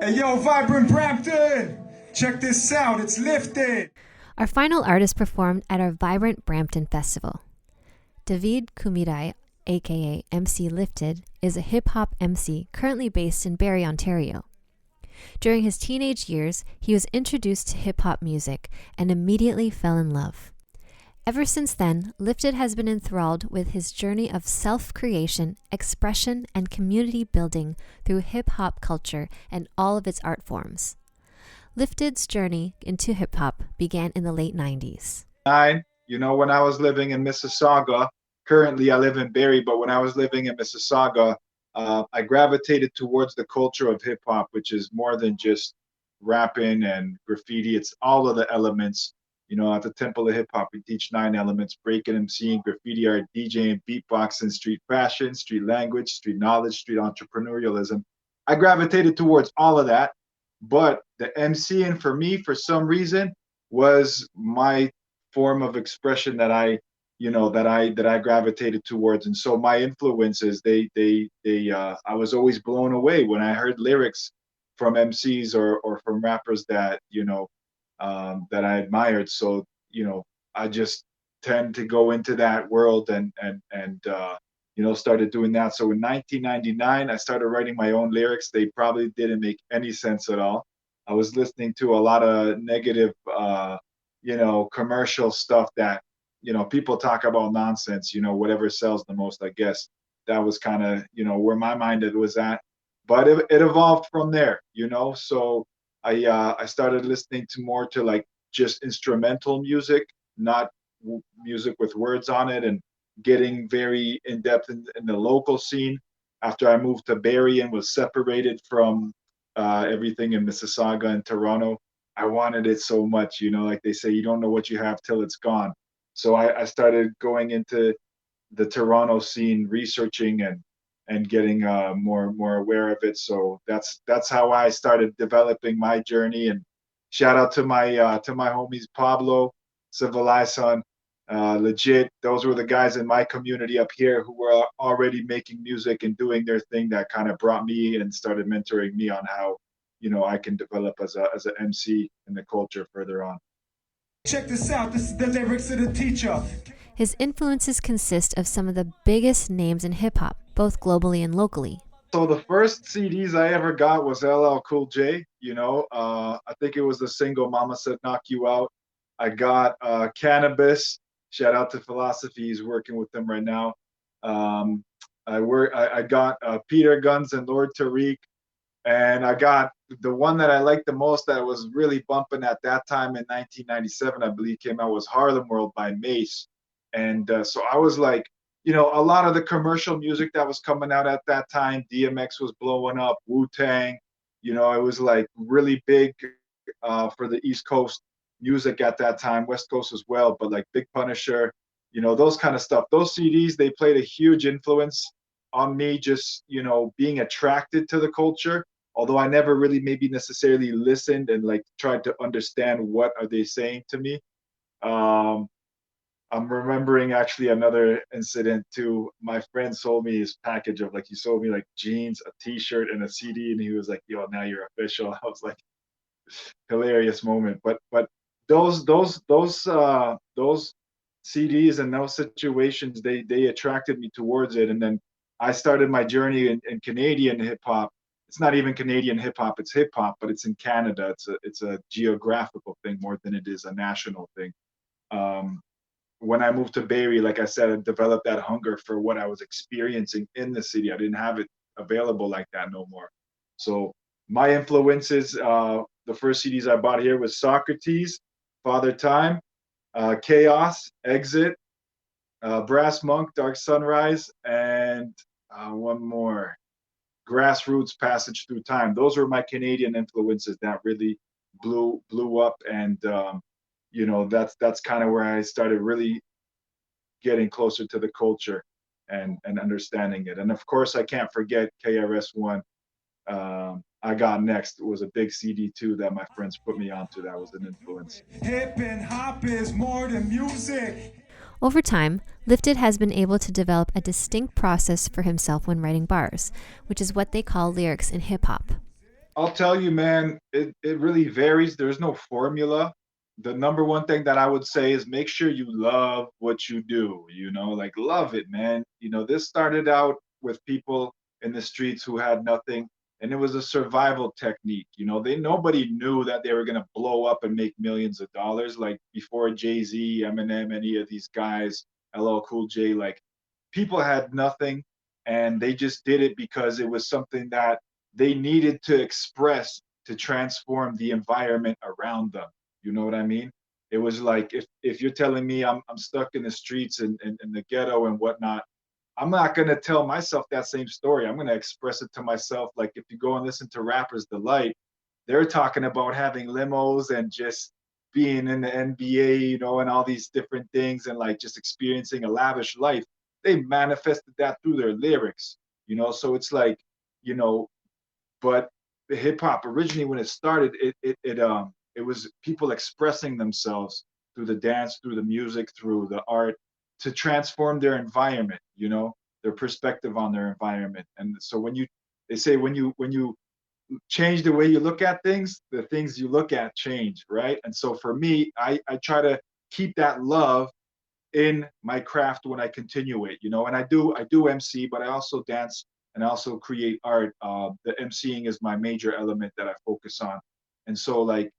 Hey yo, Vibrant Brampton! Check this out, it's LiftId! Our final artist performed at our Vibrant Brampton festival. David Kumirai, aka MC LiftId, is a hip-hop MC currently based in Barrie, Ontario. During his teenage years, he was introduced to hip-hop music and immediately fell in love. Ever since then, LiftId has been enthralled with his journey of self-creation, expression, and community building through hip-hop culture and all of its art forms. LiftId's journey into hip-hop began in the late 90s. When I was living in Mississauga, currently I live in Barrie, but when I was living in Mississauga, I gravitated towards the culture of hip-hop, which is more than just rapping and graffiti. It's all of the elements. At the Temple of Hip Hop, we teach 9 elements: breaking, MCing, graffiti art, DJing, beatboxing, street fashion, street language, street knowledge, street entrepreneurialism. I gravitated towards all of that, but the MCing for me, for some reason, was my form of expression that I gravitated towards. And so my influences, I was always blown away when I heard lyrics from MCs or from rappers that that I admired. So, I just tend to go into that world and started doing that. So in 1999, I started writing my own lyrics. They probably didn't make any sense at all. I was listening to a lot of negative, commercial stuff that, people talk about nonsense, whatever sells the most, I guess. That was kind of, where my mind was at. But it evolved from there, so I started listening to like just instrumental music, not music with words on it, and getting very in depth in the local scene. After I moved to Barrie and was separated from everything in Mississauga and Toronto, I wanted it so much, like they say, you don't know what you have till it's gone. So I started going into the Toronto scene, researching and getting more aware of it. So that's how I started developing my journey. And shout out to my homies Pablo, Civilizon, Legit. Those were the guys in my community up here who were already making music and doing their thing, that kind of brought me and started mentoring me on how I can develop as an MC in the culture further on. Check this out, this is the lyrics of the teacher. His influences consist of some of the biggest names in hip-hop, both globally and locally. So the first CDs I ever got was LL Cool J. I think it was the single "Mama Said Knock You Out." I got Cannabis. Shout out to Philosophy. He's working with them right now. I got Peter Guns and Lord Tariq. And I got the one that I liked the most, that was really bumping at that time in 1997, I believe, came out, was Harlem World by Mace. And so I was like, a lot of the commercial music that was coming out at that time, DMX was blowing up, Wu-Tang, it was like really big for the East Coast music at that time, West Coast as well, but like Big Punisher, those kind of stuff. Those CDs, they played a huge influence on me, just, being attracted to the culture. Although I never really maybe necessarily listened and like tried to understand what are they saying to me. I'm remembering actually another incident too. My friend sold me his package of he sold me like jeans, a t-shirt, and a CD, and he was like, "Yo, now you're official." I was like, hilarious moment. But those CDs and those situations, they attracted me towards it. And then I started my journey in Canadian hip hop. It's not even Canadian hip hop, it's hip hop, but it's in Canada. It's a geographical thing more than it is a national thing. When I moved to Barrie, like I said, I developed that hunger for what I was experiencing in the city. I didn't have it available like that no more. So my influences, the first CDs I bought here was Socrates, Father Time, Chaos, Exit, Brass Monk, Dark Sunrise, and one more, Grassroots, Passage Through Time. Those were my Canadian influences that really blew up, and that's kind of where I started really getting closer to the culture and understanding it. And of course, I can't forget KRS-One. I Got Next was a big CD too that my friends put me onto. That was an influence. Hip and hop is more than music. Over time, LiftId has been able to develop a distinct process for himself when writing bars, which is what they call lyrics in hip-hop. I'll tell you, man, it really varies. There's no formula. The number one thing that I would say is make sure you love what you do, like love it, man. This started out with people in the streets who had nothing, and it was a survival technique. Nobody knew that they were gonna blow up and make millions of dollars like before Jay-Z, Eminem, any of these guys, LL Cool J. Like people had nothing and they just did it because it was something that they needed to express to transform the environment around them. You know what I mean? It was like if you're telling me I'm stuck in the streets and in the ghetto and whatnot, I'm not gonna tell myself that same story. I'm gonna express it to myself. Like if you go and listen to Rappers Delight, they're talking about having limos and just being in the NBA, and all these different things and like just experiencing a lavish life. They manifested that through their lyrics, So it's like, you know, but the hip hop originally when it started, it was people expressing themselves through the dance, through the music, through the art to transform their environment, their perspective on their environment. And so they say when you change the way you look at things, the things you look at change, right? And so for me, I try to keep that love in my craft when I continue it, and I do MC, but I also dance and I also create art. The MCing is my major element that I focus on. And so like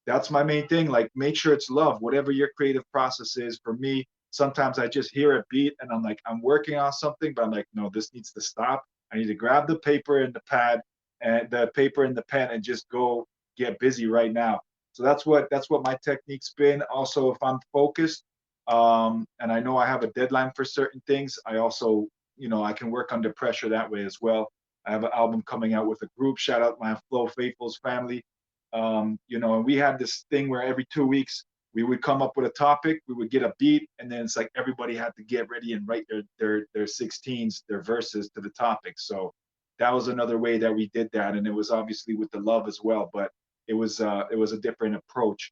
that's my main thing. Like make sure it's love, whatever your creative process is. For me, sometimes I just hear a beat and I'm like, I'm working on something, but I'm like, no, this needs to stop. I need to grab the paper and the pad and the paper and the pen and just go get busy right now. So that's what my technique's been. Also, if I'm focused, and I know I have a deadline for certain things, I also, I can work under pressure that way as well. I have an album coming out with a group. Shout out my Flow Faithfuls family. And we had this thing where every 2 weeks we would come up with a topic, we would get a beat, and then it's like everybody had to get ready and write their 16s, their verses to the topic. So that was another way that we did that, and it was obviously with the love as well, but it was a different approach.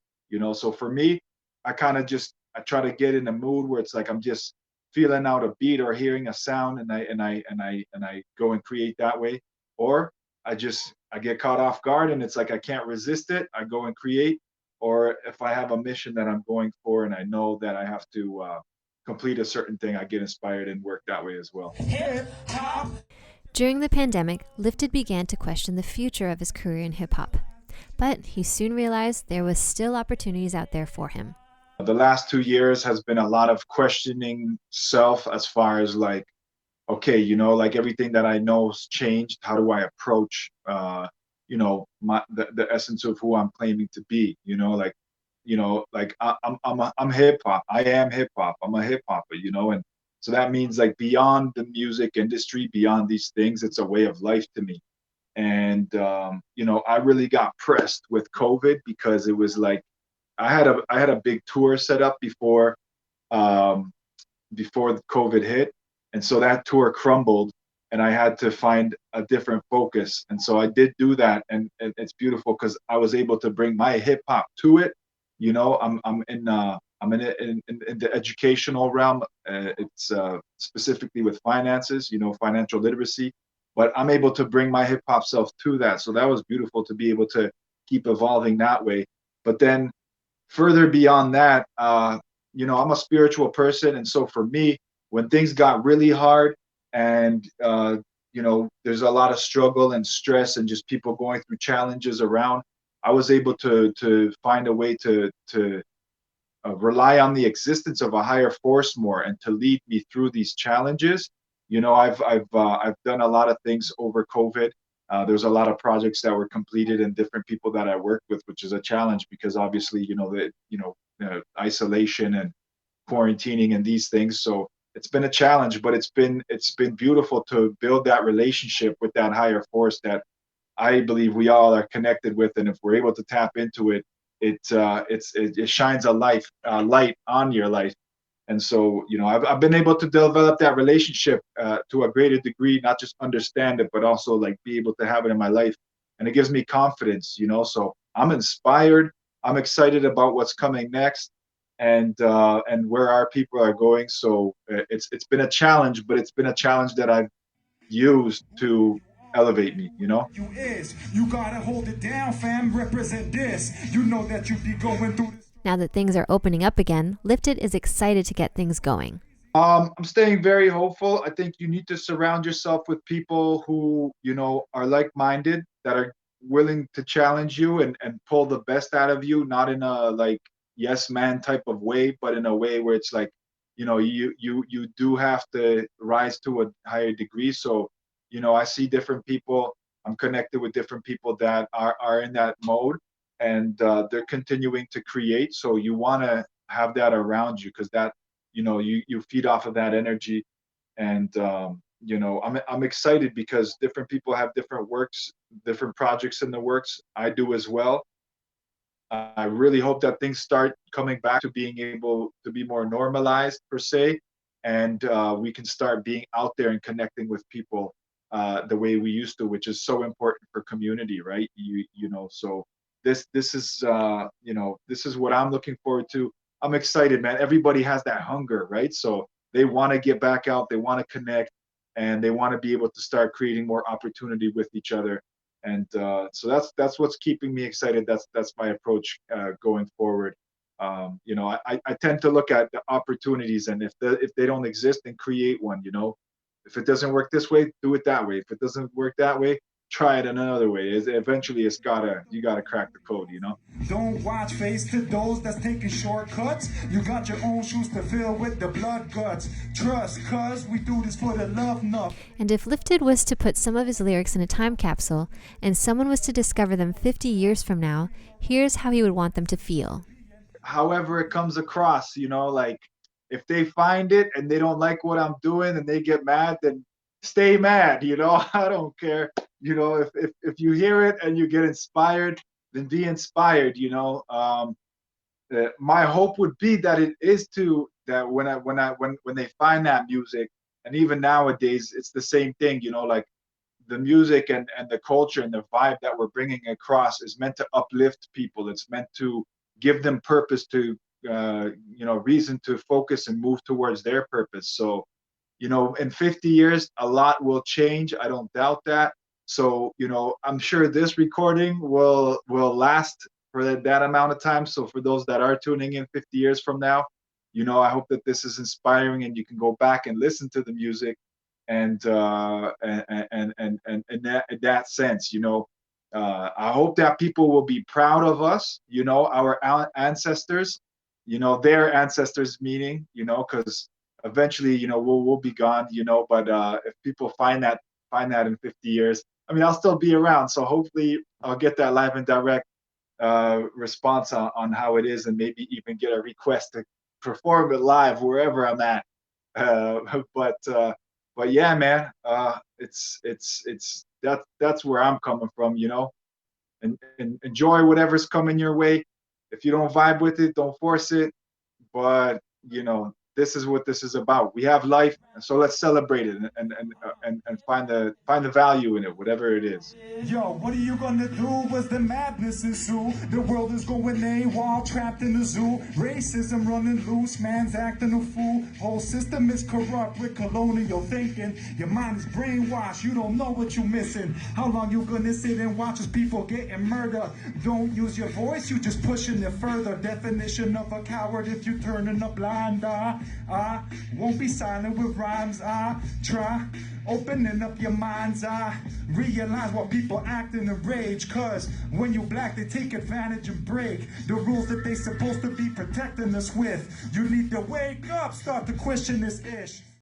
So for me, I try to get in a mood where it's like I'm just feeling out a beat or hearing a sound, and I go and create that way, or I get caught off guard and it's like I can't resist it. I go and create, or if I have a mission that I'm going for and I know that I have to complete a certain thing, I get inspired and work that way as well. During the pandemic, LiftId began to question the future of his career in hip hop, but he soon realized there was still opportunities out there for him. The last 2 years has been a lot of questioning self as far as like, okay, like everything that I know's changed. How do I approach, the essence of who I'm claiming to be? I'm hip hop. I am hip hop. I'm a hip hopper, and so that means like beyond the music industry, beyond these things, it's a way of life to me. And I really got pressed with COVID because it was like I had a big tour set up um, before the COVID hit. And so that tour crumbled and I had to find a different focus. And so I did do that. And it's beautiful because I was able to bring my hip hop to it. I'm in the educational realm. It's specifically with finances, financial literacy. But I'm able to bring my hip hop self to that. So that was beautiful to be able to keep evolving that way. But then further beyond that, I'm a spiritual person, and so for me, when things got really hard, and there's a lot of struggle and stress, and just people going through challenges around, I was able to find a way to rely on the existence of a higher force more, and to lead me through these challenges. I've done a lot of things over COVID. There's a lot of projects that were completed and different people that I worked with, which is a challenge because obviously, isolation and quarantining and these things. So it's been a challenge, but it's been beautiful to build that relationship with that higher force that I believe we all are connected with. And if we're able to tap into it, it shines a light on your life. And so, I've been able to develop that relationship to a greater degree, not just understand it, but also like be able to have it in my life. And it gives me confidence, so I'm inspired. I'm excited about what's coming next and where our people are going. So it's been a challenge, but it's been a challenge that I've used to elevate me, you know? You gotta hold it down, fam. Represent this. You know that you be going through this. Now that things are opening up again, LiftId is excited to get things going. I'm staying very hopeful. I think you need to surround yourself with people who, are like-minded, that are willing to challenge you and pull the best out of you, not in a like yes man type of way, but in a way where it's like, you do have to rise to a higher degree. So, I see different people. I'm connected with different people that are in that mode, and they're continuing to create. So you want to have that around you, because that, you feed off of that energy. And I'm excited because different people have different works, different projects in the works. I do as well. I really hope that things start coming back to being able to be more normalized, per se, and we can start being out there and connecting with people the way we used to, which is so important for community, right? So this is this is what I'm looking forward to. I'm excited, man. Everybody has that hunger, right? So they want to get back out, they want to connect, and they want to be able to start creating more opportunity with each other. And so that's what's keeping me excited. That's my approach going forward. I tend to look at the opportunities, and if they don't exist, then create one. If it doesn't work this way, do it that way. If it doesn't work that way, try it another way. Eventually, you gotta crack the code. Don't watch face to those that's taking shortcuts. You got your own shoes to fill with the blood guts. Trust, cuz we do this for the love enough. And if LiftId was to put some of his lyrics in a time capsule and someone was to discover them 50 years from now, here's how he would want them to feel. However it comes across, like if they find it and they don't like what I'm doing and they get mad, then stay mad, I don't care. If you hear it and you get inspired, then be inspired. My hope would be that it is that when they find that music, and even nowadays it's the same thing. Like the music and the culture and the vibe that we're bringing across is meant to uplift people. It's meant to give them purpose, to reason to focus and move towards their purpose. So in 50 years a lot will change, I don't doubt that. So I'm sure this recording will last for that amount of time. So for those that are tuning in 50 years from now, I hope that this is inspiring and you can go back and listen to the music. And in that sense, I hope that people will be proud of us, our ancestors, their ancestors, meaning, because eventually, we'll be gone, but if people find that in 50 years, I mean, I'll still be around. So hopefully I'll get that live and direct response on how it is, and maybe even get a request to perform it live wherever I'm at. But yeah, man, that's where I'm coming from, and enjoy whatever's coming your way. If you don't vibe with it, don't force it. But this is what this is about. We have life, and so let's celebrate it and find the value in it, whatever it is. Yo, what are you gonna do as the madness ensue? The world is going AWOL, trapped in the zoo. Racism running loose, man's acting a fool. Whole system is corrupt with colonial thinking. Your mind is brainwashed, you don't know what you're missing. How long you gonna sit and watch as people getting murdered? Don't use your voice, you just pushing it further. Definition of a coward if you turning a blind eye. I won't be silent with rhymes. I try opening up your mind's eye. Realize what people act in a rage. Cause when you black, they take advantage and break the rules that they supposed to be protecting us with. You need to wake up, start to question this ish.